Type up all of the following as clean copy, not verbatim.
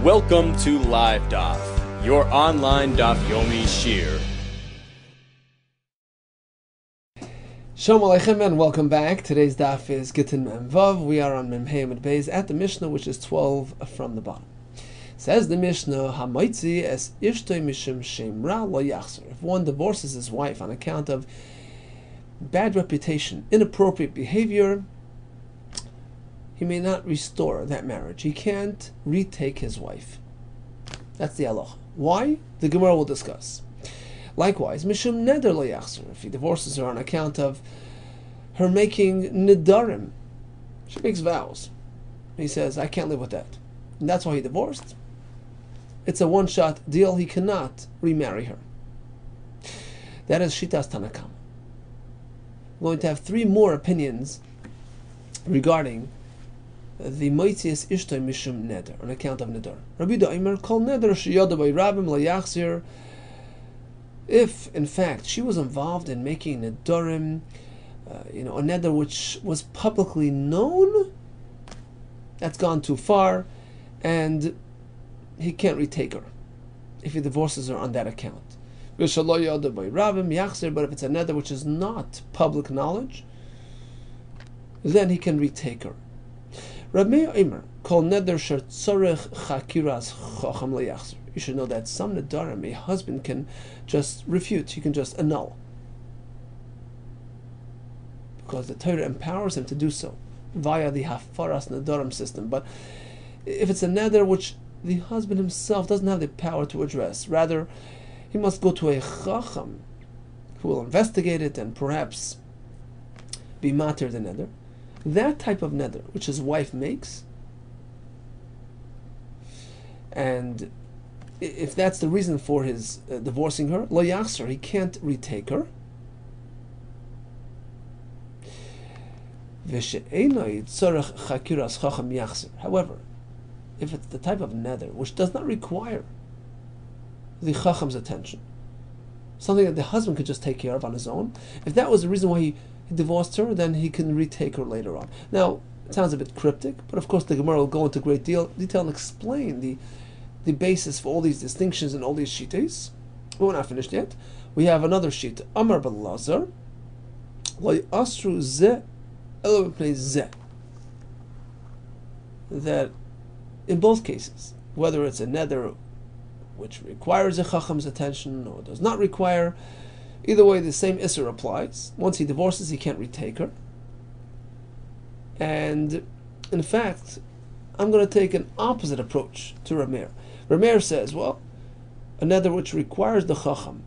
Welcome to Live DAF, your online DAF Yomi Shir. Shalom Aleichem and welcome back. Today's DAF is GITTEN Mem Vav. We are on Mem Hey Amud Beis at the Mishnah, which is 12 from the bottom. Says the Mishnah, Hamaitzi es ishtoi mishum shem ra lo yachzor. If one divorces his wife on account of bad reputation, inappropriate behavior, he may not restore that marriage. He can't retake his wife. That's the halacha. Why? The Gemara will discuss. Likewise, mishum neder lo yachzor. If he divorces her on account of her making nidarim, she makes vows. He says, I can't live with that. And that's why he divorced. It's a one-shot deal. He cannot remarry her. That is Shitas Tanakam. We're going to have three more opinions regarding the Moitzias Ishtoi Mishum Neder, on account of Neder. Rabbi Yehuda Kessler called Neder Sheyada by Rabbim La Yachzir. If, in fact, she was involved in making Nedarim, a Neder which was publicly known, that's gone too far, and he can't retake her if he divorces her on that account. But if it's a Neder which is not public knowledge, then he can retake her. Rabbi Yehuda called Neder Sher Tzorech Chakiras Chacham LeYachzor. You should know that some Nedarim a husband can just refute, he can just annul, because the Torah empowers him to do so via the Hafaras Nedarim system. But if it's a Neder which the husband himself doesn't have the power to address, rather he must go to a Chacham who will investigate it and perhaps be matir the Neder. That type of neder, which his wife makes, and if that's the reason for his divorcing her, lo yachzor, he can't retake her. However, if it's the type of neder which does not require the chacham's attention, something that the husband could just take care of on his own, if that was the reason why he divorced her, then he can retake her later on. Now, it sounds a bit cryptic, but of course the Gemara will go into great detail and explain the basis for all these distinctions and all these shittas. But we're not finished yet. We have another sheet. Amar Belazar, lo asru ze elo b'pnei ze. That in both cases, whether it's a neder which requires a chacham's attention or does not require, either way, the same Isser applies. Once he divorces, he can't retake her. And, in fact, I'm going to take an opposite approach to Rameir. Rameir says, well, a neder which requires the chacham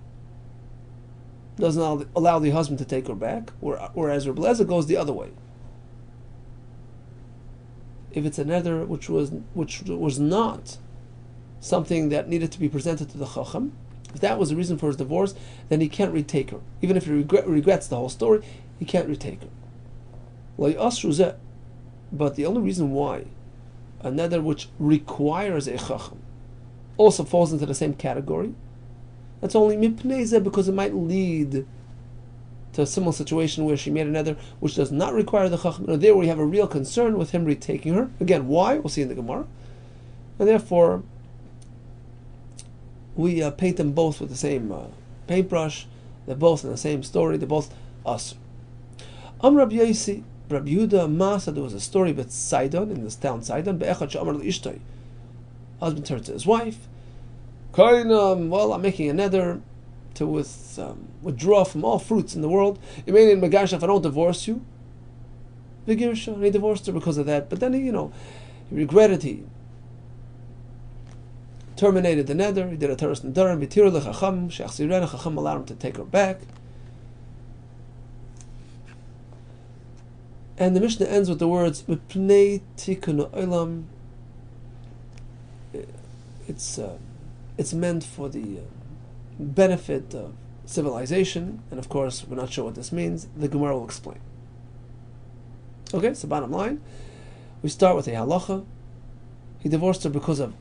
doesn't allow the husband to take her back, whereas Rabbi Yehuda goes the other way. If it's a neder which was not something that needed to be presented to the chacham, if that was the reason for his divorce, then he can't retake her. Even if he regrets the whole story, he can't retake her. But the only reason why a neder which requires a chacham also falls into the same category, that's only mipnei zeh, because it might lead to a similar situation where she made a neder which does not require the chacham. Or there we have a real concern with him retaking her. Again, why? We'll see in the Gemara. And therefore, we paint them both with the same paintbrush. They're both in the same story. They're both us. Rabbi Yehuda Masa, there was a story about Sidon, in this town Sidon. Husband turns to his wife. Well, I'm making a neder to withdraw from all fruits in the world. If I don't divorce you, and he divorced her because of that. But then he regretted. He terminated the neder. He did a teres nedarim. V'tir lechacham she'achziren. Chacham allowed him to take her back. And the Mishnah ends with the words "Mipnei tikkun olam." It's meant for the benefit of civilization, and of course we're not sure what this means. The Gemara will explain. Okay, so bottom line, we start with a halacha. He divorced her because of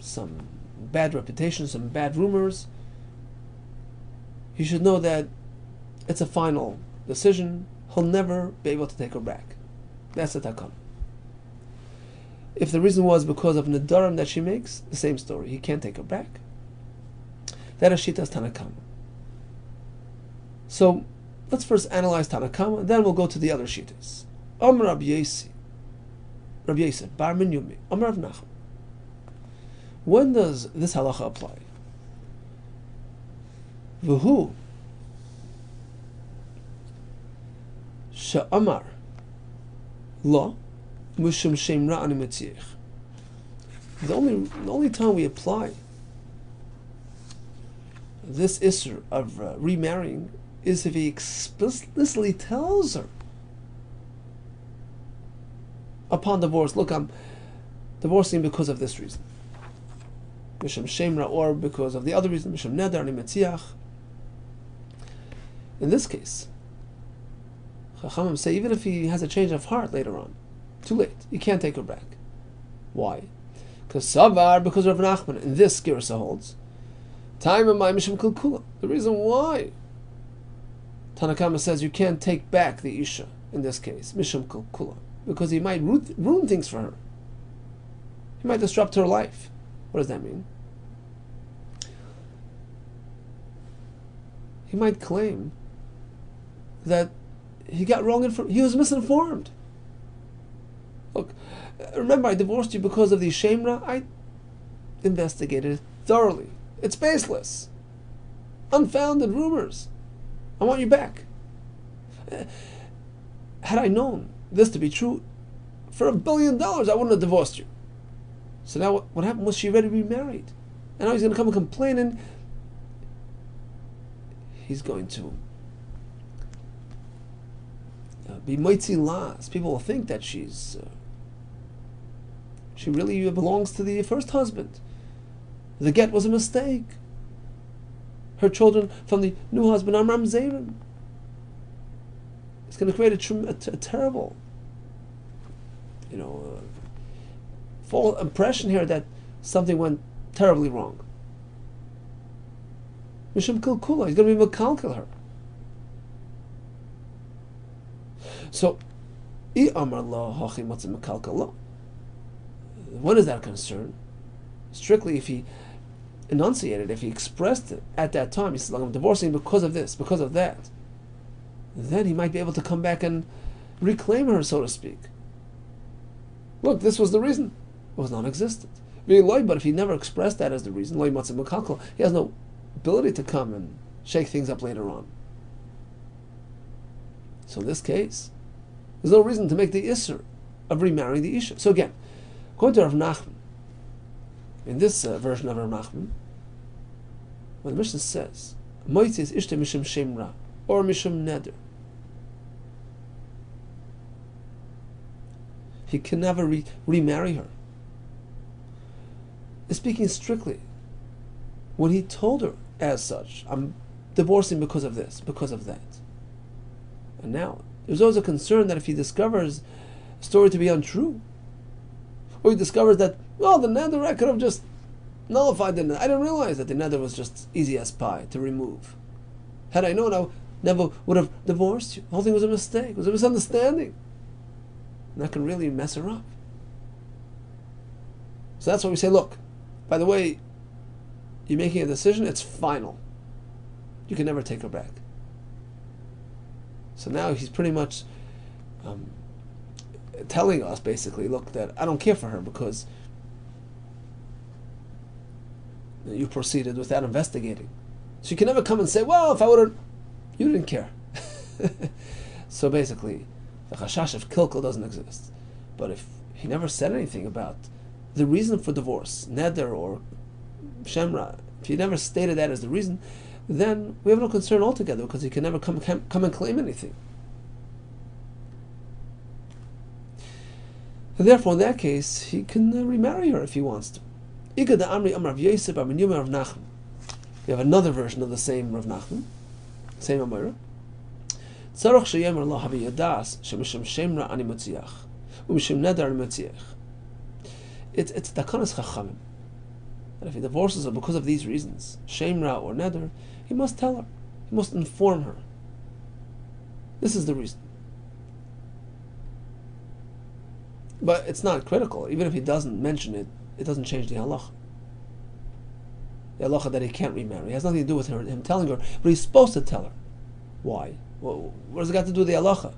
some bad reputation, some bad rumors. You should know that it's a final decision. He'll never be able to take her back. That's the takana. If the reason was because of nedarim that she makes, the same story. He can't take her back. That is Shitas Tanakama. So let's first analyze Tanakama, then we'll go to the other Shitas. Amar Rabbi Yosef, Bar Minyumi, Amar Rav Nachman. When does this halacha apply? V'hu she'amar lo mushum shem ra ani metziach. The only time we apply this issur of remarrying is if he explicitly tells her upon divorce, look, I'm divorcing because of this reason. Mishum Shemra, or because of the other reason, Mishum Neder ani Metziach. In this case, Chachamim say even if he has a change of heart later on, too late, you can't take her back. Why? Because Savar, because of Rav Nachman, in this Girsa holds, Time of my Mishum Kulkula. The reason why Tanakama says you can't take back the Isha, in this case, Mishum Kulkula, because he might ruin things for her. He might disrupt her life. What does that mean? He might claim that he got wrong he was misinformed. Look, remember I divorced you because of the Shemra? I investigated it thoroughly. It's baseless. Unfounded rumors. I want you back. Had I known this to be true, for $1 billion I wouldn't have divorced you. So now what happened was she already remarried. And now he's going to come and complain, and he's going to be mitzi las. People will think that she really belongs to the first husband. The get was a mistake. Her children from the new husband are mamzerim. It's going to create a terrible, false impression here that something went terribly wrong. Mishum Kilkula, he's going to be mekalkel her. So, when is that concern? Strictly if he enunciated, if he expressed it at that time, he says, I'm divorcing because of this, because of that, then he might be able to come back and reclaim her, so to speak. Look, this was the reason. It was non-existent. But if he never expressed that as the reason, he has no ability to come and shake things up later on. So in this case, there's no reason to make the issur of remarrying the Isha. So again, according to Rav Nachman, in this version of Rav Nachman, when the Mishnah says, Moitzi is ishte mishum shemra, or mishum neder, he can never remarry her. Speaking strictly, when he told her as such, I'm divorcing because of this, because of that. And now, there's always a concern that if he discovers a story to be untrue, or he discovers that, well, the nether, I could have just nullified the nether. I didn't realize that the nether was just easy as pie to remove. Had I known, I never would have divorced you. The whole thing was a mistake. It was a misunderstanding. And that can really mess her up. So that's why we say, look, by the way, you're making a decision, it's final. You can never take her back. So now he's pretty much telling us, basically, look, that I don't care for her because you proceeded without investigating. So you can never come and say, well, if I would have, you didn't care. So basically, the chashash of kilkel doesn't exist. But if he never said anything about the reason for divorce, neder or shemra, if he never stated that as the reason, then we have no concern altogether because he can never come and claim anything. And therefore, in that case, he can remarry her if he wants to. We have another version of the same Rav Nachman, same Amora. It's takanas chachamim. And if he divorces her because of these reasons, shemra or neder, he must tell her. He must inform her. This is the reason. But it's not critical. Even if he doesn't mention it, it doesn't change the halacha. The halacha that he can't remarry. It has nothing to do with him telling her, but he's supposed to tell her. Why? Well, what does it got to do with the halacha?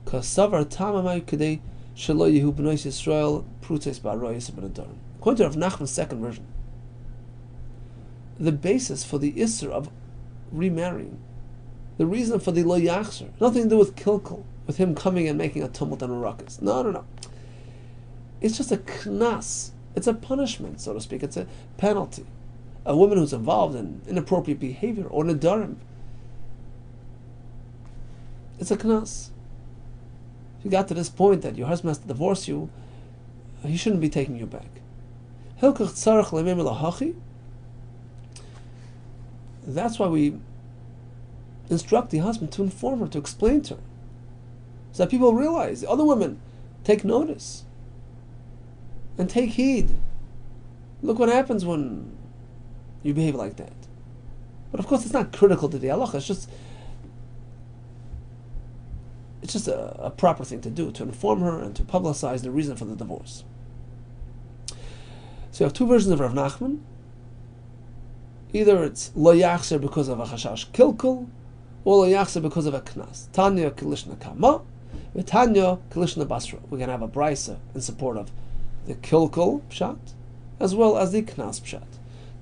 Because savar tamamai kadei shelo yehu b'nois Yisrael prutzes ba'royis b'nedarim. According to Rav Nachman's second version, the basis for the isser of remarrying, the reason for the lo yachzer, nothing to do with kilkul, with him coming and making a tumult and a ruckus. No. It's just a knas. It's a punishment, so to speak. It's a penalty. A woman who's involved in inappropriate behavior or nedarim, it's a knas. If you got to this point that your husband has to divorce you, he shouldn't be taking you back. That's why we instruct the husband to inform her, to explain to her, so that people realize, the other women take notice and take heed. Look what happens when you behave like that. But of course, it's not critical to the halacha. It's just a proper thing to do, to inform her and to publicize the reason for the divorce. So you have two versions of Rav Nachman. Either it's lo yachzer because of a chashash kilkul, or lo yachzer because of a knas. Tanya kilishna kama, v'tanya kilishna basra. We're going to have a brisa in support of the kilkul pshat, as well as the knas pshat.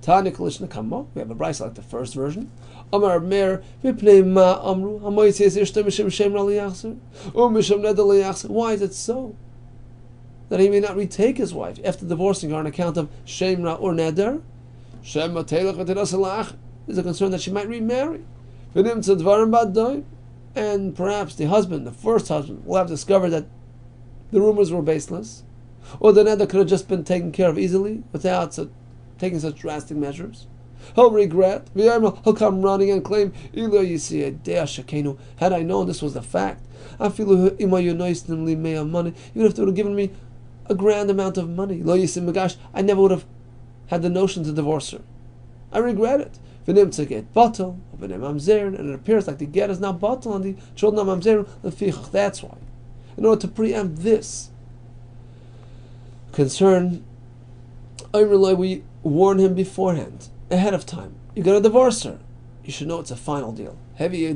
Tanya kilishna kama, we have a brisa like the first version. Amar mer v'pnei ma amru hamoyis yes ishta mishim shem ra lo yachzer, or mishim neder lo yachzer. Why is it so that he may not retake his wife after divorcing her on account of shemra or neder? There's a concern that she might remarry. And perhaps the husband, the first husband, will have discovered that the rumors were baseless, or the neder could have just been taken care of easily without taking such drastic measures. He'll regret. He'll come running and claim, had I known this was the fact, even if they would have given me a grand amount of money, I never would have had the notion to divorce her. I regret it. V'nim to get batal, v'nim mamzerin, and it appears like the get is now batal and the children are mamzerin. Lefichach. That's why, in order to preempt this concern, we warn him beforehand, ahead of time. You're going to divorce her. You should know it's a final deal. Anybody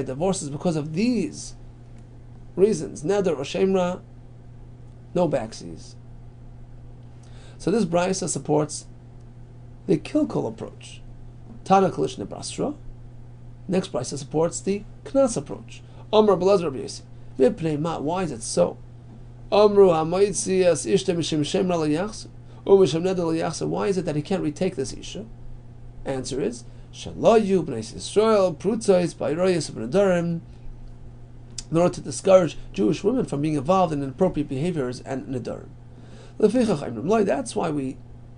divorces because of these reasons, neder or shemra, no backsies. So this brisa supports the kilkul approach. Tana kalishna basra. Next brisa supports the knas approach. Amr b'lezer Rabbi Yossi. V'pnei ma. Why is it so? Amru hamayitzi as ishta mishim shemra liyachsa or mishim neder liyachsa. Why is it that he can't retake this isha? Answer is shalayu b'nei Yisrael prutzos ba'royis b'nedarim. In order to discourage Jewish women from being involved in inappropriate behaviors and nedarim. That's why we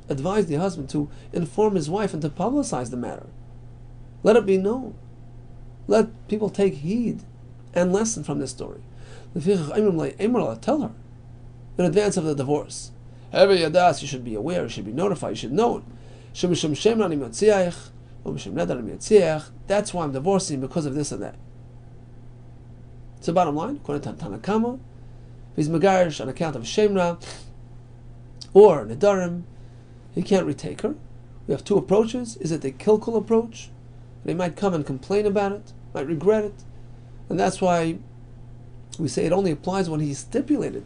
advise the husband to inform his wife and to publicize the matter. Let it be known. Let people take heed and lesson from this story. Tell her in advance of the divorce. You should be aware, you should be notified, you should know it. That's why I'm divorcing, because of this and that. So bottom line, according to Tanakama, if he's megarish on account of shemra or nedarim, he can't retake her. We have two approaches. Is it the kilkul approach? They might come and complain about it, might regret it, and that's why we say it only applies when he stipulated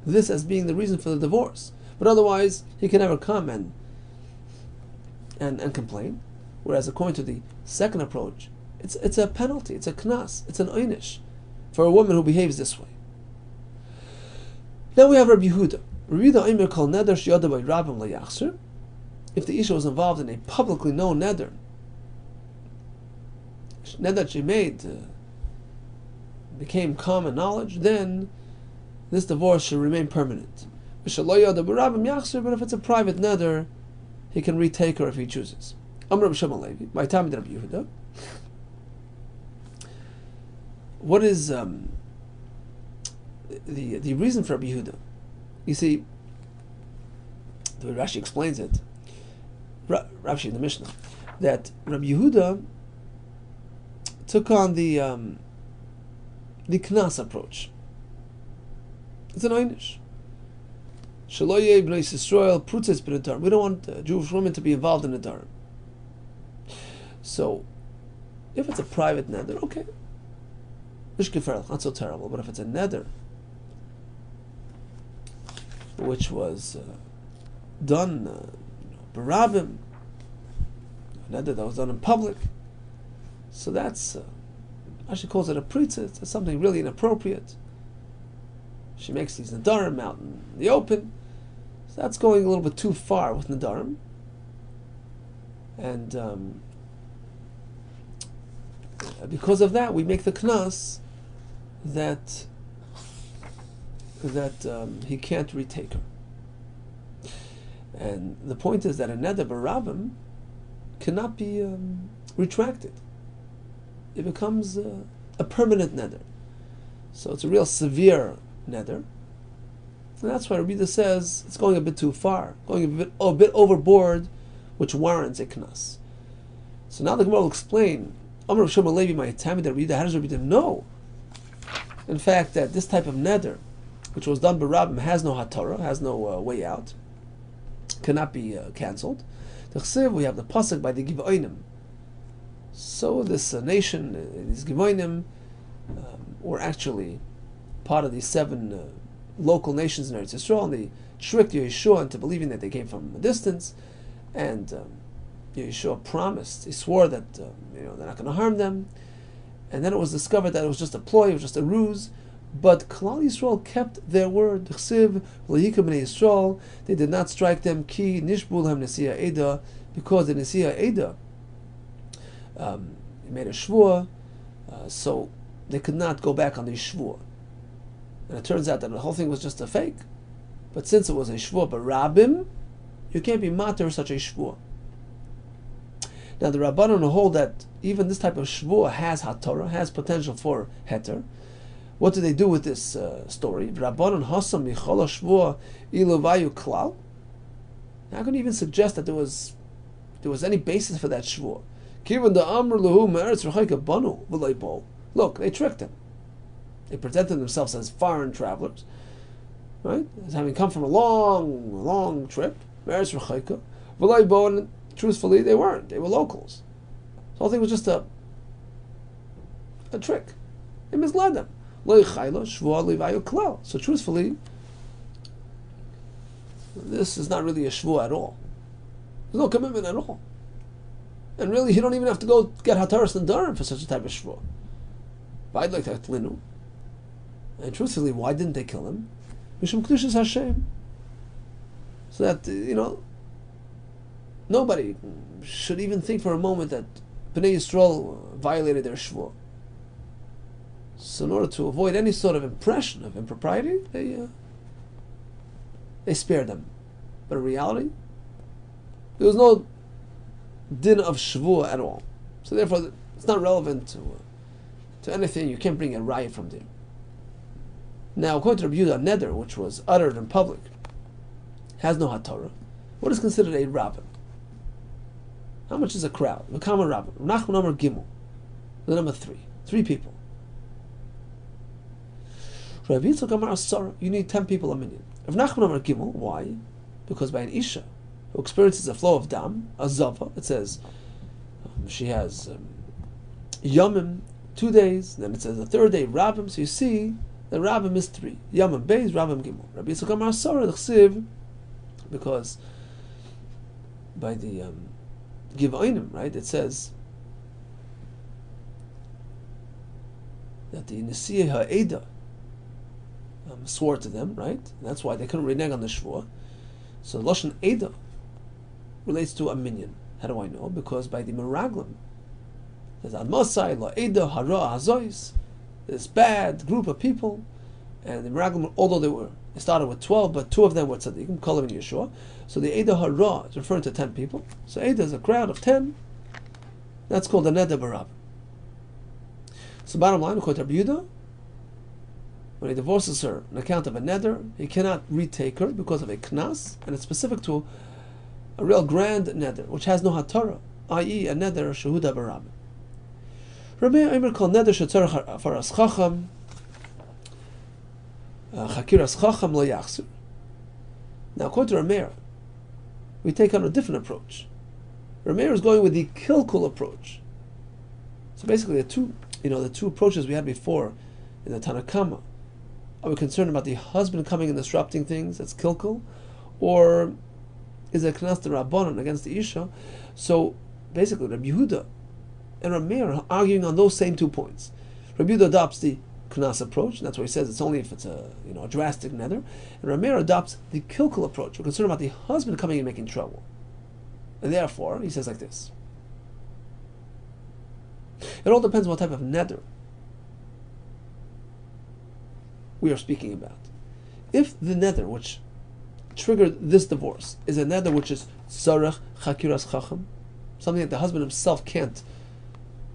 this as being the reason for the divorce. But otherwise, he can never come and complain. Whereas according to the second approach, it's a penalty, it's a knas, it's an einish for a woman who behaves this way. Now we have Rabbi Yehuda. Rabbi Yehuda Aimer called neder sheyada by Rabbim layachzer. If the isha was involved in a publicly known neder that she made became common knowledge, then this divorce should remain permanent. But if it's a private neder, he can retake her if he chooses. Amr B'Shem Levi, by time Rabbi Yehuda. What is the reason for Rabbi Yehuda? You see, the way Rashi explains it, Rashi in the Mishnah, that Rabbi Yehuda took on the the Knas approach. It's an einish. Shaloye b'nei Yisrael prutzes b'nedarim. We don't want Jewish women to be involved in nedarim. So, if it's a private neder, okay, not so terrible. But if it's a neder which was done barabim, a neder that was done in public, so that's she calls it a prutzes. It's something really inappropriate. She makes these nedarim out in the open. So that's going a little bit too far with nedarim. And because of that, we make the knas that he can't retake her. And the point is that a neder barabim cannot be retracted. It becomes a permanent neder. So it's a real severe neder. And that's why Rabbi Yehuda says it's going a bit too far, going a bit overboard, which warrants a knas. So now the Gemara will explain. Amar Rav Shimon Levi, my Tami, that Rabbi Yehuda, how does Rabbi Yehuda know? In fact, that this type of neder, which was done by Rabbim, has no hatorah, has no way out, cannot be cancelled. We have the pasuk by the Givonim. So this nation, these Givonim, were actually part of these 7 local nations in Eretz Yisrael, and they tricked Yeshua into believing that they came from a distance, and Yeshua promised, he swore that they're not going to harm them, and then it was discovered that it was just a ploy, it was just a ruse. But Klal Yisrael kept their word. They did not strike them. Ki nishbulhem nesiya eda, because the nesiya eda made a shvua, so they could not go back on the shvua. And it turns out that the whole thing was just a fake. But since it was a shvua barabim, you can't be mater such a shvua. Now the Rabbanon hold that even this type of shvua has hatorah, has potential for heter. What do they do with this story? Rabbanon hasam michol shvua iluvayu klal. How can you even suggest that there was any basis for that shvua? Kivan the amr lehu me'eretz rechayka banu v'leibo. Look, they tricked him. They presented themselves as foreign travelers, right? As having come from a long, long trip. Me'eretz rechayka v'leibo, and truthfully, they weren't. They were locals. The whole thing was just a trick. They misled them. So truthfully, this is not really a shvua at all. There's no commitment at all. And really, you don't even have to go get hataras and darim for such a type of shvua. I'd like to linu. And truthfully, why didn't they kill him? Mishum kedushas Hashem. So that, nobody should even think for a moment that Bnei Yisrael violated their shvua. So in order to avoid any sort of impression of impropriety, they spared them. But in reality, there was no din of shvua at all. So therefore, it's not relevant to anything. You can't bring a riot from there. Now, according to Rabbi Yehuda, a neder which was uttered in public has no hatorah. What is considered a rabbin? How much is a crowd? A common rabbin. Nachman Amar Gimel. The number 3. 3 people. Rabbi Yitzchak Amar Asara. You need 10 people a minyan. If Nachman Amar Gimel, why? Because by an isha who experiences a flow of dam, a zava, it says she has yomim 2 days. Then it says the 3rd day rabbim. So you see, the rabbim is 3. Yomim beis, rabbim gimel. Rabbi Yitzchak Amar Asara l'chsiv, because by the Givonim, right? It says that the Nesiya Ha'eda swore to them, right? That's why they couldn't renege on the shvua. So Lashon Eda relates to a minyan. How do I know? Because by the Meraglim, there's Almasai La Eda Hara Hazois, this bad group of people, and the Meraglim, although they started with 12, but 2 of them were tzaddikim, Kalev and Yeshua. So the Eda Hara is referring to 10 people. So Eda is a crowd of 10. That's called the Neder Barab. So bottom line, according to Rabbi Yehuda, when he divorces her on account of a neder, he cannot retake her because of a knas, and it's specific to a real grand neder, which has no hatorah, i.e. a neder shehuda barab. Rabbi Eimer called neder shetzorach faras chacham. Chakiras Chacham lo yachzir. Now, according to Rameir, we take on a different approach. Rameir is going with the kilkul approach. So basically, the two approaches we had before in the Tanakama. Are we concerned about the husband coming and disrupting things? That's kilkul, or is it knas de rabbanon against the isha? So basically, Rabbi Yehuda and Rameir are arguing on those same 2 points. Rabbi Yehuda adopts the knas approach, and that's why he says it's only if it's a drastic nether. And Rameir adopts the kilkul approach. We're concerned about the husband coming and making trouble, and therefore he says like this. It all depends on what type of nether we are speaking about. If the nether which triggered this divorce is a nether which is tzarech chakiras chacham, something that the husband himself can't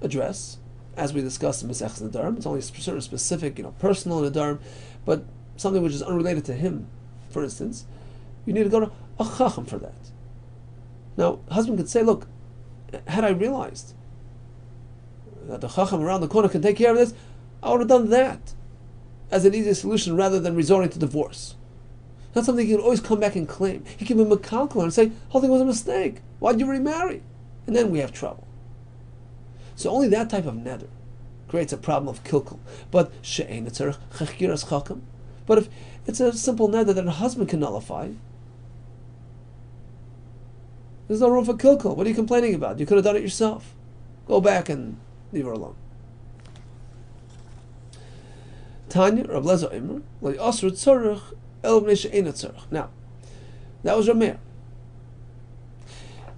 address, as we discussed in Masechus Nedarim, it's only a certain specific, personal Nedarim, but something which is unrelated to him, for instance, you need to go to a chacham for that. Now, husband could say, look, had I realized that the chacham around the corner can take care of this, I would have done that as an easier solution rather than resorting to divorce. That's something he can always come back and claim. He can be McCalcular and say, the whole thing was a mistake. Why'd you remarry? And then we have trouble. So only that type of nether creates a problem of kilkul. But she'ein tzarech chakiras chacham. But if it's a simple nether that a husband can nullify, there's no room for kilkul. What are you complaining about? You could have done it yourself. Go back and leave her alone. Tanya, Rabbi Lezer Omer, lo yasru tzarech el bnei she'ein tzarech. Now, that was Rameir.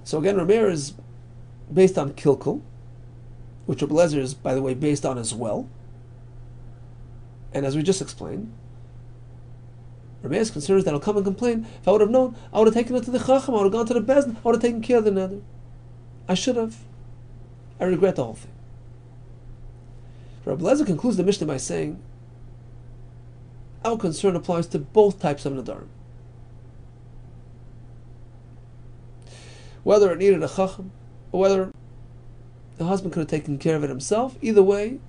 So again, Rameir is based on kilkul, which Rabbi Lezer is, by the way, based on as well. And as we just explained, Rameir's concern is that I'll come and complain. If I would have known, I would have taken it to the chacham, I would have gone to the bezdin, I would have taken care of the nether. I should have. I regret the whole thing. Rabbi Lezer concludes the Mishnah by saying, our concern applies to both types of nadarim. Whether it needed a chacham, or whether the husband could have taken care of it himself, either way,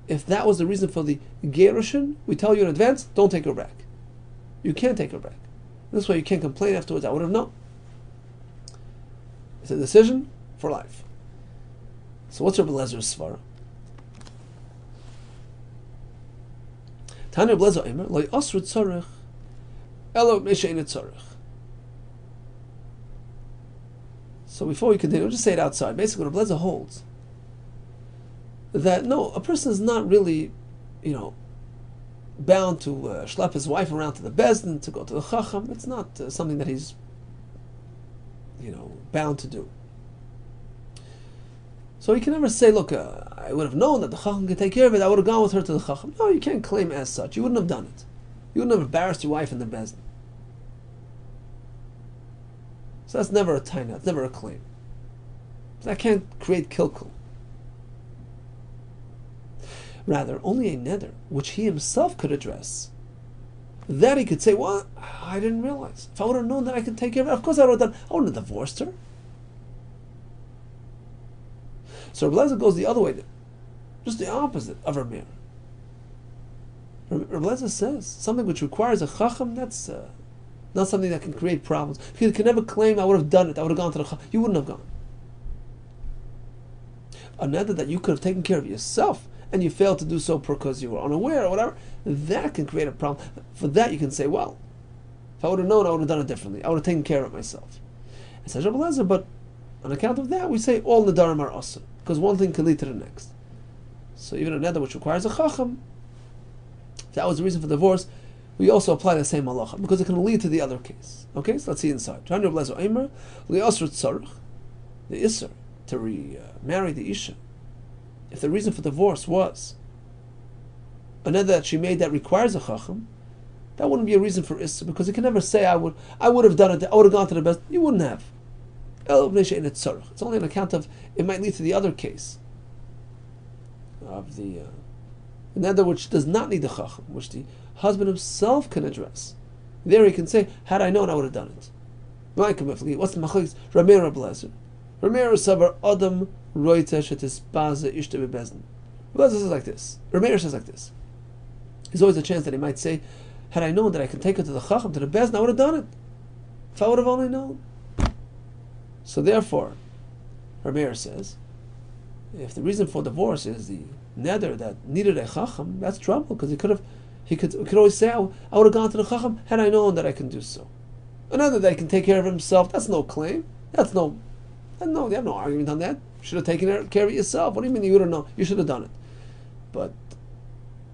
if that was the reason for the gerushin, we tell you in advance, don't take her back. You can't take her back. This way you can't complain afterwards, I would have known. It's a decision for life. So what's Rabbi Lezer's svara? Tanya Rabbi Lezer Omer, lo yasru tzarech elo bnei she'ein tzarech. So before we continue, I'll just say it outside. Basically, Rabbi Lezer holds that no, a person is not really, bound to schlep his wife around to the bezdin, to go to the chacham. It's not something that he's, bound to do. So he can never say, look, I would have known that the chacham could take care of it, I would have gone with her to the chacham. No, you can't claim as such. You wouldn't have done it. You wouldn't have embarrassed your wife in the bezdin. So that's never a taina, that's never a claim. That can't create kilkul. Rather, only a nether, which he himself could address. That he could say, well, I didn't realize. If I would have known that I could take care of it, of course I would have done. I wouldn't have divorced her. So Rabbi Lezer goes the other way, just the opposite of Rameir. Rabbi Lezer says, something which requires a chacham, that's not something that can create problems. He can never claim, I would have done it, I would have gone to the chacham. You wouldn't have gone. A nether that you could have taken care of yourself, and you failed to do so because you were unaware or whatever, that can create a problem. For that you can say, well, if I would have known, I would have done it differently. I would have taken care of it myself. It says Rabbi Lezer, but on account of that, we say all nedarim are asur, because one thing can lead to the next. So even a nether which requires a chacham, if that was the reason for divorce, we also apply the same halacha, because it can lead to the other case. Okay, so let's see inside. The isser, to remarry the isha, if the reason for divorce was a nether that she made that requires a chacham, that wouldn't be a reason for isser, because you can never say, I would have done it, I would have gone to the best. You wouldn't have. It's only on account of, it might lead to the other case of the nether which does not need the chacham, which the husband himself can address. There he can say, had I known, I would have done it. What's the machlokes? Rameir Rabbi Lezer. Rameir savar adam roite shetispaze ishte bebezdin. Rabbi Lezer says like this. Rameir says like this. There's always a chance that he might say, had I known that I could take her to the Chacham, to the Bezdin, I would have done it. If I would have only known. So therefore, Rabbi Meir says, if the reason for divorce is the neder that needed a Chacham, that's trouble, because he could always say, I would have gone to the Chacham had I known that I can do so. Another that he can take care of himself, that's no claim. They have no argument on that. You should have taken care of it yourself. What do you mean you would have known? You should have done it. But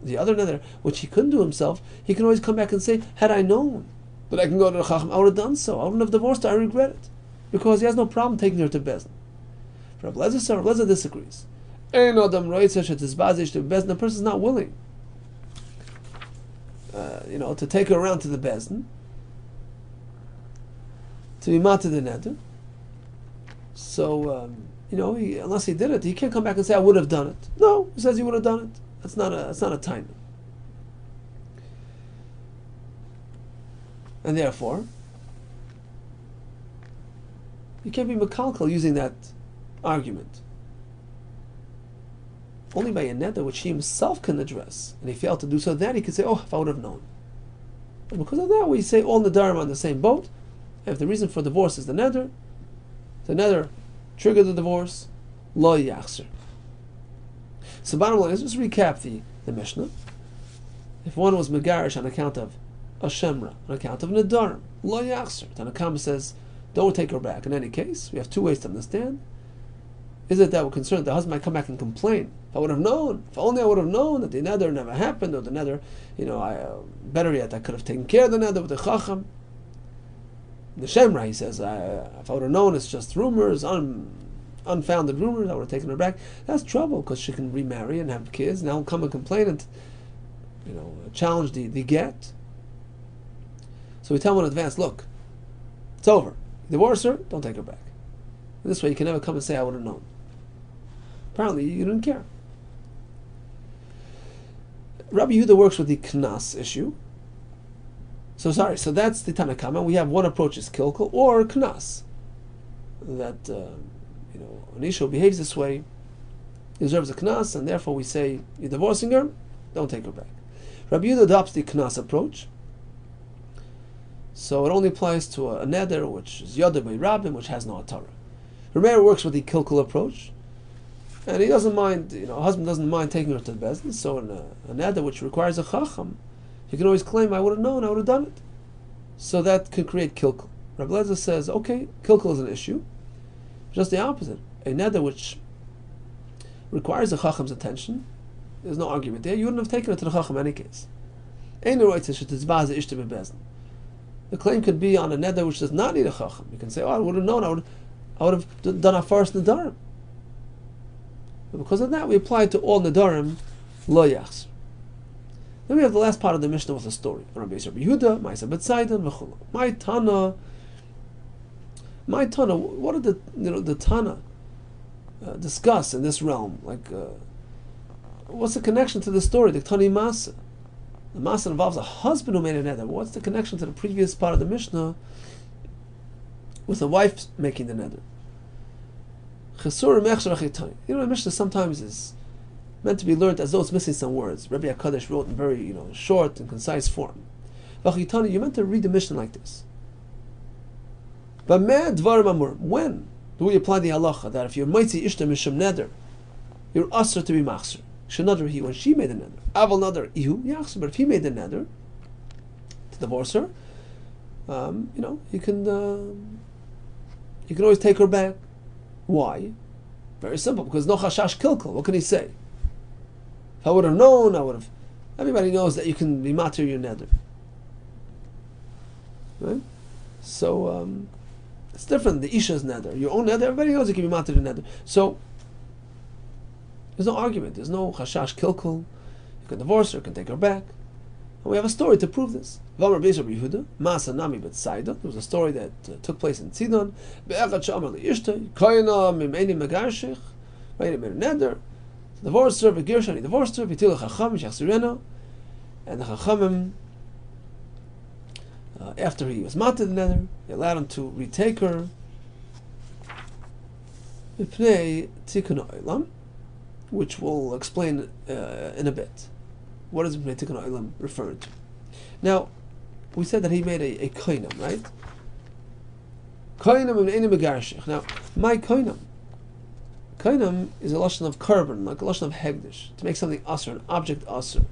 the other neder, which he couldn't do himself, he can always come back and say, had I known that I can go to the Chacham, I would have done so. I wouldn't have divorced her, I regret it. Because he has no problem taking her to Bezdin. Rabbi Lezer disagrees. The person is not willing to take her around to the Bezdin, to be mated the neder. So, unless he did it, he can't come back and say, I would have done it. No, he says he would have done it. That's not a time. And therefore, you can't be makalkal using that argument. Only by a neder which he himself can address, and he failed to do so, then he can say, oh, if I would have known. And because of that, we say all nedarim on the same boat. And if the reason for divorce is the neder triggered the divorce, lo yachzer. So bottom line is, just recap the Mishnah. If one was megarish on account of a shemra, on account of nedarim, lo yachzer. Tanakama says, don't take her back. In any case, we have two ways to understand. Is it that we're concerned the husband might come back and complain? If I would have known, if only I would have known that the neder never happened, or the neder, better yet, I could have taken care of the neder with the chacham. The shemra, he says, if I would have known it's just rumors, unfounded rumors, I would have taken her back. That's trouble, because she can remarry and have kids. Now he'll come and complain and, challenge the get. So we tell him in advance, look, it's over. Divorce her, don't take her back. This way you can never come and say, I would have known. Apparently you didn't care. Rabbi Yehuda works with the knas issue. So that's the Tanakama. We have one approach is kilkel or knas. That an isha who behaves this way deserves a knas, and therefore we say, you're divorcing her, don't take her back. Rabbi Yehuda adopts the knas approach. So it only applies to a neder which is yoder by rabbim, which has no atara. Rabbi Meir works with the kilkel approach, and he doesn't mind. A husband doesn't mind taking her to the bezdin. So in a neder which requires a chacham, he can always claim, I would have known, I would have done it. So that can create kilkel. Rabbi Lezer says, okay, kilkel is an issue. Just the opposite. A neder which requires a chacham's attention, there's no argument there. You wouldn't have taken her to the chacham in any case. The claim could be on a neder which does not need a chacham. You can say, I would have known, I would have done our first nedarim. But because of that, we apply it to all nedarim, lo yachzer. Then we have the last part of the Mishnah with a story. Rabbi Yehuda, Ma'aseh B'tzaidan, v'chulu. My Tana, what did the Tana discuss in this realm? What's the connection to the story, the Tani Masa? The Masa involves a husband who made a neder. What's the connection to the previous part of the Mishnah with a wife making the neder? The Mishnah sometimes is meant to be learned as though it's missing some words. Rabbi HaKadosh wrote in very short and concise form. You're meant to read the Mishnah like this. When do we apply the halacha that if you're mitzi ishta mishum neder, you're asr to be machzer? Shenadr he when she made the neder. Aval nadar ihu yachzer. But if he made the neder to divorce her, you can always take her back. Why? Very simple. Because no chashash kilkel. What can he say? If I would have known, I would have. Everybody knows that you can be matir your neder. Right? So it's different. The isha's neder, your own neder. Everybody knows you can be matir your neder. So there's no argument. There's no chashash kilkel. You can divorce her. You can take her back. And we have a story to prove this. There was a story that took place in Tzidon. Divorced her, he divorced her, and the Chachamim, after he was mated the neder, they allowed him to retake her, which we'll explain in a bit. What is Bnei Tikkun Olam referring to? Now, we said that he made a koinam, right? Koinam and Einim Megarshich. Now, my koinam. Koinam is a lashon of korban, like a lashon of hegdish, to make something asur, an object asur.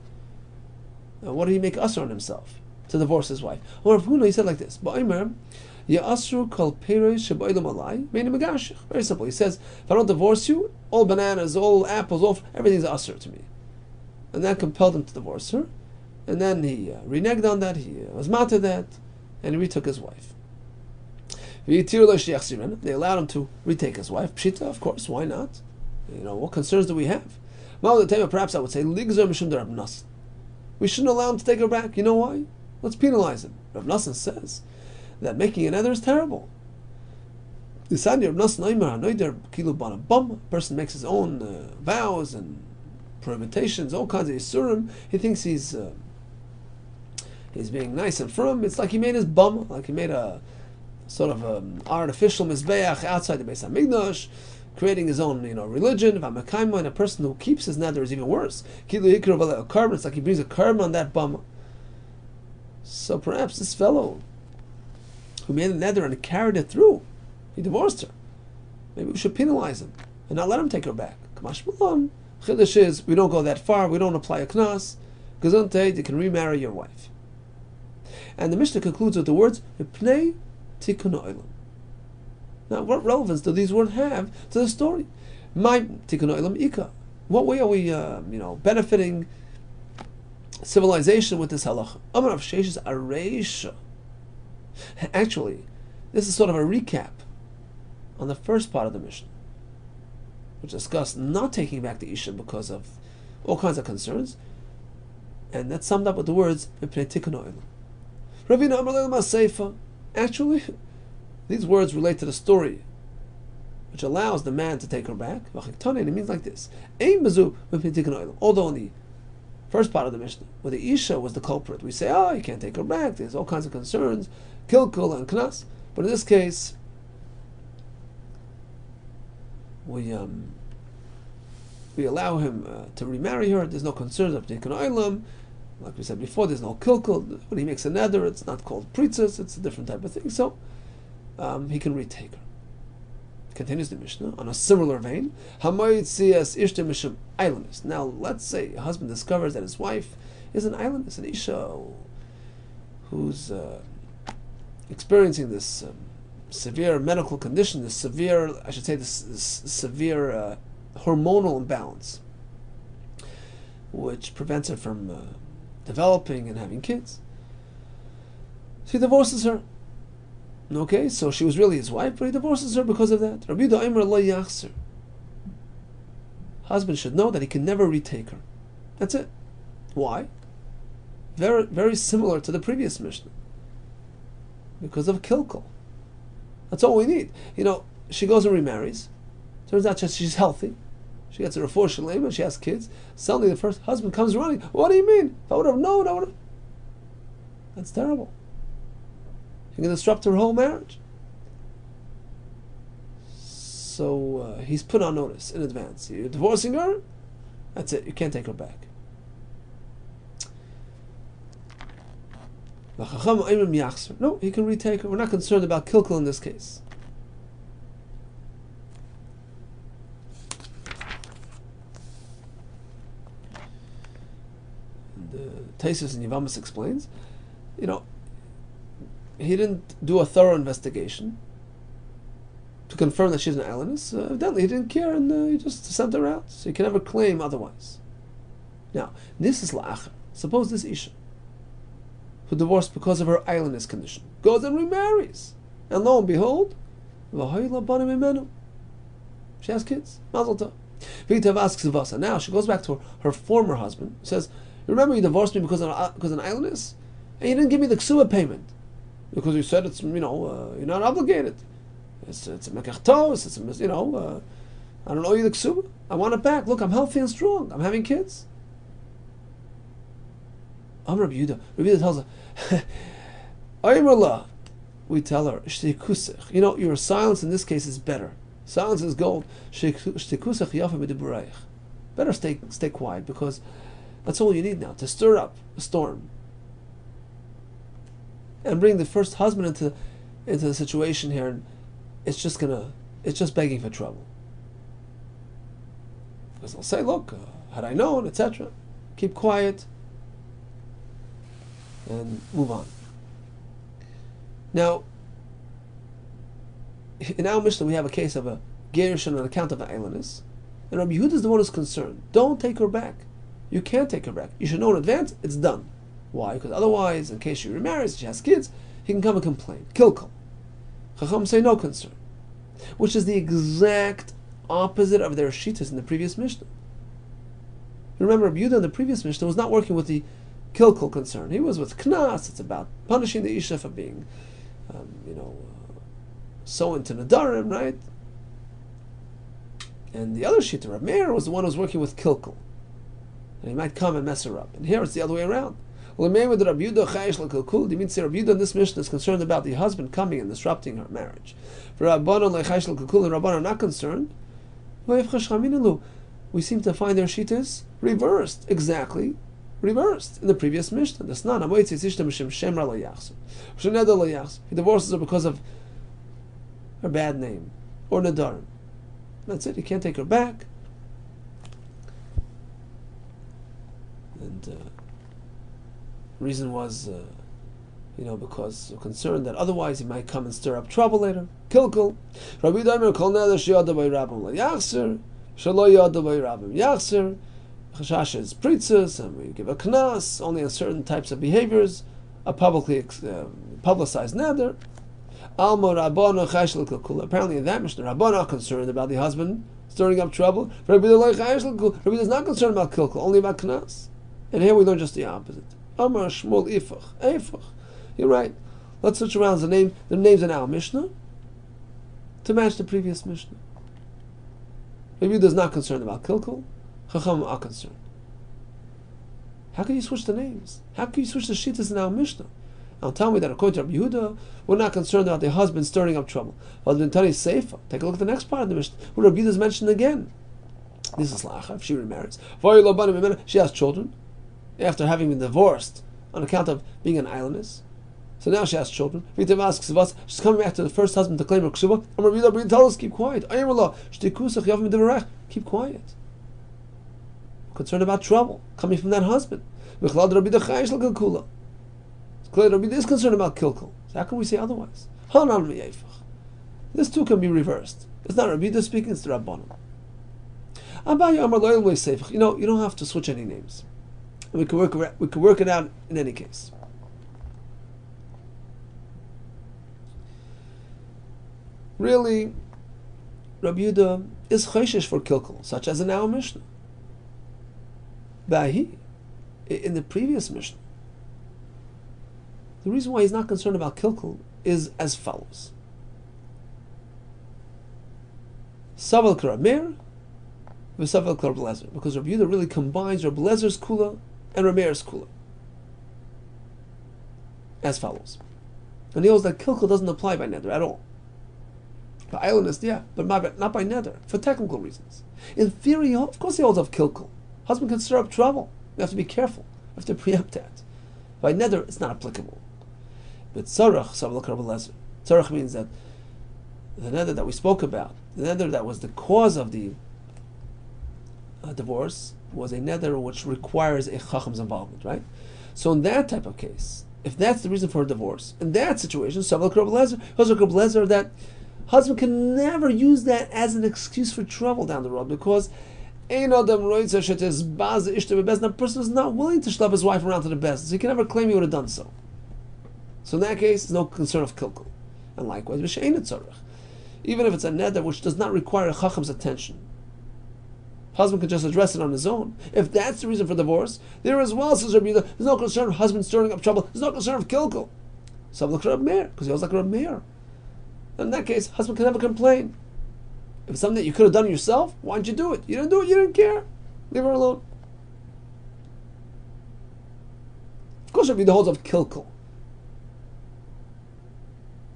Now, what did he make asur on himself? To divorce his wife. Or he said like this: Ba'omer Ya'asru kol pereish she'ba'olam alai me'enim megarshich. Very simple. He says, if I don't divorce you, all bananas, all apples, everything's asur to me. And that compelled him to divorce her. And then he reneged on that, he was mad to that, and he retook his wife. They allowed him to retake his wife. Pshita, of course, why not? What concerns do we have? Perhaps I would say, we shouldn't allow him to take her back. You know why? Let's penalize him. Rav Nosson says that making an ether is terrible. A person makes his own vows and prohibitions, all kinds of isurim. He thinks he's being nice and firm. It's like he made his bum, like he made a sort of artificial mizbeach outside the Beis Hamikdash, creating his own religion. And a person who keeps his nether is even worse. It's like he brings a carbon on that bum. So perhaps this fellow who made a nether and carried it through, he divorced her. Maybe we should penalize him and not let him take her back. Kamash Malon. Chiddush is, we don't go that far, we don't apply a knas. Gesundheit, you can remarry your wife. And the Mishnah concludes with the words, Pnei Tikkun Olam. Now, what relevance do these words have to the story? My Tikkun Olam Ika. What way are we, benefiting civilization with this halacha? Amar of Sheshes Areisha. Actually, this is sort of a recap on the first part of the Mishnah, which discussed not taking back the Isha because of all kinds of concerns, and that's summed up with the words Pnei Tikkun Olam. Ravina Amar Leil Maseifa. Actually, these words relate to the story, which allows the man to take her back. And it means like this: although in the first part of the Mishnah, where the Isha was the culprit, we say, you can't take her back, there's all kinds of concerns, kilkul and knas. But in this case, we allow him to remarry her. There's no concerns of Tikkun Olam. Like we said before, there's no kilkul. When he makes a nether, it's not called pritzes, it's a different type of thing. So he can retake her. Continues the Mishnah on a similar vein. Now let's say a husband discovers that his wife is an islandess, an Isha, who's experiencing this severe medical condition, this severe hormonal imbalance, which prevents her from developing and having kids. So he divorces her. Okay, so she was really his wife, but he divorces her because of that. Rabbi Yehuda Omer lo yachzer. Husband should know that he can never retake her. That's it. Why? Very, very similar to the previous Mishnah. Because of kilkul. That's all we need. She goes and remarries. Turns out she's healthy. She gets a refuah shalema, she has kids. Suddenly the first husband comes running. What do you mean? If I would have known, I would have... That's terrible. You're going to disrupt her whole marriage. So he's put on notice in advance. You're divorcing her? That's it. You can't take her back. No, he can retake her. We're not concerned about kilkul in this case. Taisus and Yavamas explains, he didn't do a thorough investigation to confirm that she's an islandess. Evidently, he didn't care, and he just sent her out. So you can never claim otherwise. Now, this is la'achar. Suppose this Isha, who divorced because of her islandess condition, goes and remarries, and lo and behold, she has kids. Mazel tov. Vitav asks Vasa. Now she goes back to her former husband. Says, "Remember, you divorced me because of an islandess, and you didn't give me the ksuba payment because you said it's you're not obligated. It's a mekachtos. It's I don't owe you the ksuba. I want it back. Look, I'm healthy and strong. I'm having kids." Rabbi Yehuda tells her, we tell her, your silence in this case is better. Silence is gold. Better stay quiet, because That's all you need now, to stir up a storm and bring the first husband into the situation here, and it's just begging for trouble. Because they'll say, look, had I known, etc. Keep quiet and move on. Now, in our Mishnah we have a case of a gerushin on account of an ailiness, and Rabbi Yehuda is the one who's concerned. Don't take her back. You can't take her back. You should know in advance it's done. Why? Because otherwise, in case she remarries, she has kids, he can come and complain. Kilkel. Chacham say no concern. Which is the exact opposite of their shittas in the previous Mishnah. Remember, Rabbi Yehuda in the previous Mishnah was not working with the kilkel concern. He was with knas. It's about punishing the isha for being, so into nadarim, right? And the other shita, Rav Meir, was the one who was working with kilkel. And he might come and mess her up. And here it's the other way around. Well, with Rabbi Yehuda chayish he means Rabbi Yehuda in this Mishnah is concerned about the husband coming and disrupting her marriage. For Rabbanon lechayish l'kukul, and Rabbanon are not concerned. We seem to find their shittas reversed, exactly reversed in the previous Mishnah. He divorces her because of her bad name or nadarim. That's it. He can't take her back. And reason was, because concerned that otherwise he might come and stir up trouble later. Kilkel. Rabbi Yehuda kol neder sheyada by Rabbim layachzer, shelo yada by Rabbim yachzer. Chashash is pritzes, and we give a knas only on certain types of behaviors. A publicly publicized neder. Alma Rabbana chayish l'kilkul. Apparently in that Mishnah, Rabbana are concerned about the husband stirring up trouble. Rabbi Yehuda is not concerned about kilkul, only about knas. And here we learn just the opposite. Amar Shmuel Ifach. You're right. Let's switch around the names in our Mishnah to match the previous Mishnah. Rabbi Yehuda is not concerned about kilkul. Chacham are concerned. How can you switch the names? How can you switch the shittas in our Mishnah? Now tell me that according to Rabbi Yehuda, we're not concerned about the husband stirring up trouble. Well, the Tani Seifa. Take a look at the next part of the Mishnah, where Rabbi Yehuda is mentioned again. This is Lacha, if she remarries. She has children after having been divorced on account of being an islandess. So now she has children. She's coming back to the first husband to claim her ksuba. And Rabbi Yehuda tell us, keep quiet. Keep quiet. Concerned about trouble coming from that husband. Rabbi Yehuda is concerned about kilkul. So how can we say otherwise? This too can be reversed. It's not Rabbi Yehuda speaking, it's the Rabbanon. You don't have to switch any names. We can work it out in any case. Really, Rabbi Yehuda is chayshish for kilkul, such as in our Mishnah. Bahi, in the previous Mishnah, the reason why he's not concerned about kilkul is as follows. Saval Kar Meir, v'Saval Kar Blezer, because Rabbi Yehuda really combines Rabbi Blezer's kula and Rabbi Meir's kula as follows. And he holds that kilkul doesn't apply by neder at all. By islandist, yeah, but not by neder, for technical reasons. In theory, of course he holds of kilkul. Husband can stir up trouble. You have to be careful. You have to preempt that. By neder, it's not applicable. But tzarach, Saval Kar Blezer. Tzarach means that the neder that we spoke about, the neder that was the cause of the divorce, was a neder which requires a chacham's involvement, right? So in that type of case, if that's the reason for a divorce, in that situation, Saval Kar Blezer, that husband can never use that as an excuse for trouble down the road, because a person is not willing to schlep his wife around to the best, so he can never claim he would have done so. So in that case, there's no concern of kilkul. And likewise, even if it's a neder which does not require a chacham's attention, husband can just address it on his own. If that's the reason for divorce, there as well, says Rabbi Yehuda, there's no concern of husband stirring up trouble. There's no concern of kilkul. So look at Rabbi Meir, because he was like Rabbi Meir. In that case, husband can never complain. If it's something that you could have done yourself, why didn't you do it? You didn't do it, you didn't care. Leave her alone. Of course, Rabbi Yehuda holds of kilkul.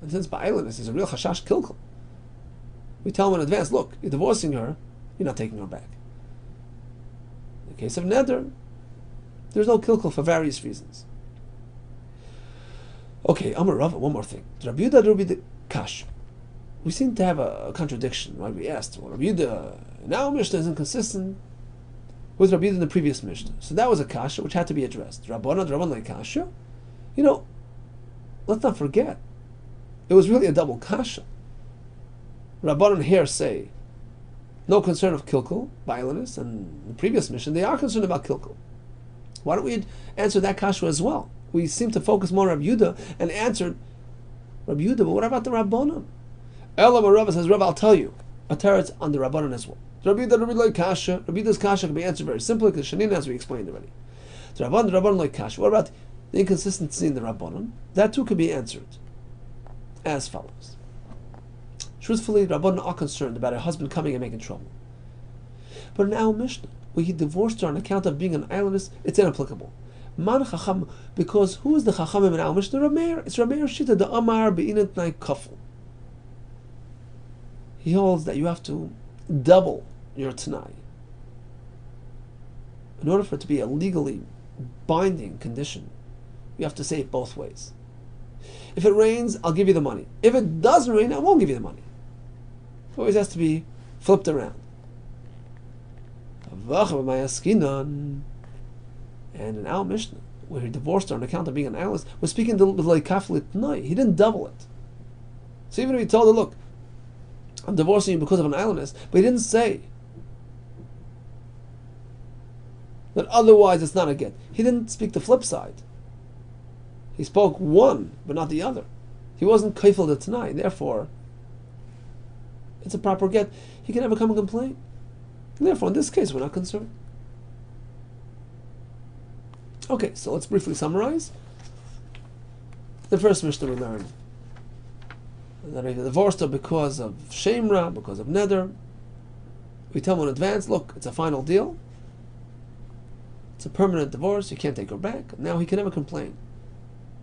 And since by islandess is a real chashash kilkul, we tell him in advance, look, you're divorcing her, you're not taking her back. In the case of neder, There's no kilkel for various reasons. Okay, Amar Rava, one more thing. Rabbi Yehuda, Rabbi the Kash. We seem to have a contradiction. Right? We asked, well, Rabbi Yehuda, now Mishnah is inconsistent with Rabbi Yehuda in the previous Mishnah. So that was a kasha which had to be addressed. Rabbanan like kasha. Let's not forget, it was really a double kasha. Rabbanan here say, no concern of kilkel, violence, and the previous Mishnah, they are concerned about kilkel. Why don't we answer that kasha as well? We seem to focus more on Rabbi Yehuda and answered Rabbi Yehuda, but what about the Rabbanan? Elam Rava says, Rava, I'll tell you, a teretz on the Rabbanan as well. Rabbi Yehuda, Rabbi like kasha. Rabbi Yehuda's kasha can be answered very simply because Shanina, as we explained already. The Rabbanan like kasha. What about the inconsistency in the Rabbanan? That too can be answered as follows. Truthfully, Rabbanan are concerned about her husband coming and making trouble. But in our Mishnah, where he divorced her on account of being an islandess, it's inapplicable. Man Chacham, because who is the Chachamim in our Mishnah? Rameir. It's Rameir Shita, the Amar Be'inat Nai Kafel. He holds that you have to double your Tanai in order for it to be a legally binding condition. You have to say it both ways. If it rains, I'll give you the money. If it doesn't rain, I won't give you the money. It always has to be flipped around. And in our Mishnah, where he divorced her on account of being an islandess, we're speaking like kaflit nai. He didn't double it. So even if he told her, look, I'm divorcing you because of an islandess, but he didn't say that otherwise it's not a get. He didn't speak the flip side. He spoke one, but not the other. He wasn't kaifel the tanai. Therefore, it's a proper get. He can never come and complain. And therefore, in this case, we're not concerned. Okay, so let's briefly summarize. The first Mishnah we learned that if you divorced her because of shemra, because of neder, we tell him in advance, look, it's a final deal. It's a permanent divorce. You can't take her back. Now he can never complain.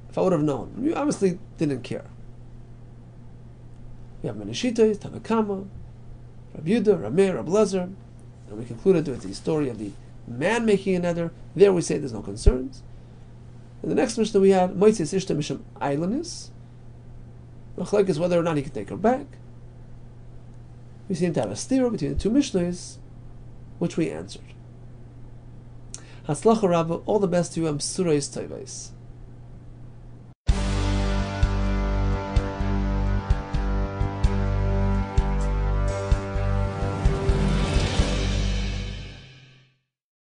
If I would have known, you obviously didn't care. We have many shittas, Tanakama, Rabbi Yehuda, Rameir, Rabbi Lezer, and we concluded with the story of the man making a neder. There we say there's no concerns. In the next Mishnah we had Moitzis Ishta Misham Ailanis. Machlek is whether or not he can take her back. We seem to have a stira between the two Mishnahs, which we answered. Hatzlacha Rabba, all the best to you. I'm Surais Toivais.